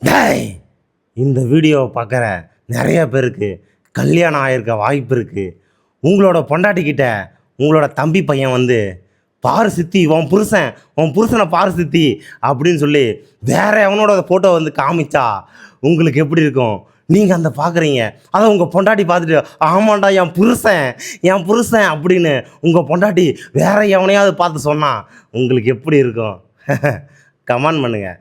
டேய், இந்த வீடியோவை பார்க்குற நிறைய பேருக்கு கல்யாணம் ஆகிருக்க வாய்ப்பு இருக்குது. உங்களோட பொண்டாட்டிக்கிட்ட உங்களோட தம்பி பையன் வந்து பாரு சித்தி உன் புருஷனை பாரு சித்தி அப்படின்னு சொல்லி வேற எவனோட ஃபோட்டோ வந்து காமிச்சா உங்களுக்கு எப்படி இருக்கும்? நீங்கள் அந்த பார்க்குறீங்க, அதை உங்கள் பொண்டாட்டி பார்த்துட்டு ஆமாண்டா என் புருஷன் அப்படின்னு உங்கள் பொண்டாட்டி வேற எவனையாவது பார்த்து சொன்னால் உங்களுக்கு எப்படி இருக்கும்? கமெண்ட் பண்ணுங்கள்.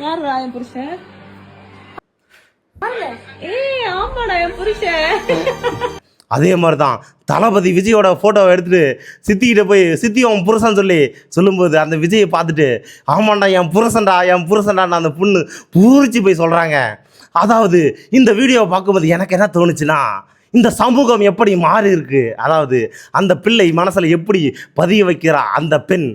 யாருடா என் புருஷன்? ஆமாடா என் புருஷன். அதே மாதிரி தான் தளபதி விஜயோட ஃபோட்டோவை எடுத்துகிட்டு சித்திக்கிட்ட போய் சித்தி அவன் புருஷன் சொல்லும்போது அந்த விஜயை பார்த்துட்டு ஆமாண்டா என் புருஷன்டான்னு அந்த பொண்ணு பூரிச்சு போய் சொல்கிறாங்க. அதாவது இந்த வீடியோவை பார்க்கும்போது எனக்கு என்ன தோணுச்சுன்னா, இந்த சமூகம் எப்படி மாறி இருக்கு, அதாவது அந்த பிள்ளை மனசில் எப்படி பதிய வைக்கிறா அந்த பெண்,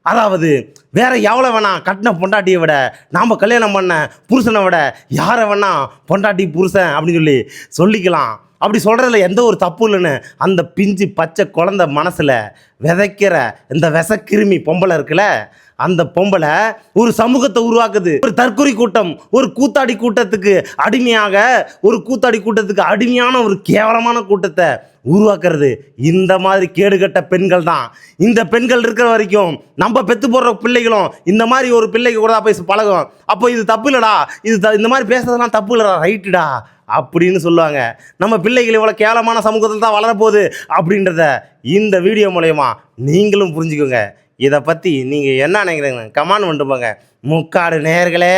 அதாவது வேற எவ்வளோ வேணா கட்டின பொண்டாட்டியை விட நாம் கல்யாணம் பண்ண புருஷனை விட யாரை வேணா பொண்டாட்டி புருஷன் அப்படின்னு சொல்லிக்கலாம். அப்படி சொல்கிறதுல எந்த ஒரு தப்பு இல்லைன்னு அந்த பிஞ்சு பச்சை குழந்தை மனசில் விதைக்கிற இந்த விசக்கிருமி பொம்பளை இருக்குல்ல, அந்த பொம்பளை ஒரு சமூகத்தை உருவாக்குது. ஒரு தற்கொலை கூட்டம், ஒரு கூத்தாடி கூட்டத்துக்கு அடிமையான ஒரு கேவலமான கூட்டத்தை உருவாக்குறது இந்த மாதிரி கேடுகட்ட பெண்கள் தான். இந்த பெண்கள் இருக்கிற வரைக்கும் நம்ம பெற்று போடுற பிள்ளைகளும் இந்த மாதிரி ஒரு பிள்ளைக்கு கூட தான் போய் பழகும். அப்போ இது தப்பு இல்லைடா, இந்த மாதிரி பேசுறதுலாம் தப்பு இல்லைடா, ரைட்டுடா அப்படின்னு சொல்லுவாங்க. நம்ம பிள்ளைகள் இவ்வளோ கேவலமான சமூகத்தில் தான் வளரப்போகுது அப்படின்றத இந்த வீடியோ மூலயமா நீங்களும் புரிஞ்சுக்கோங்க. இதை பற்றி நீங்கள் என்ன நினைக்கிறீங்க? கமெண்ட் பண்ணிட்டு போங்க. முக்காடு நேயர்களே.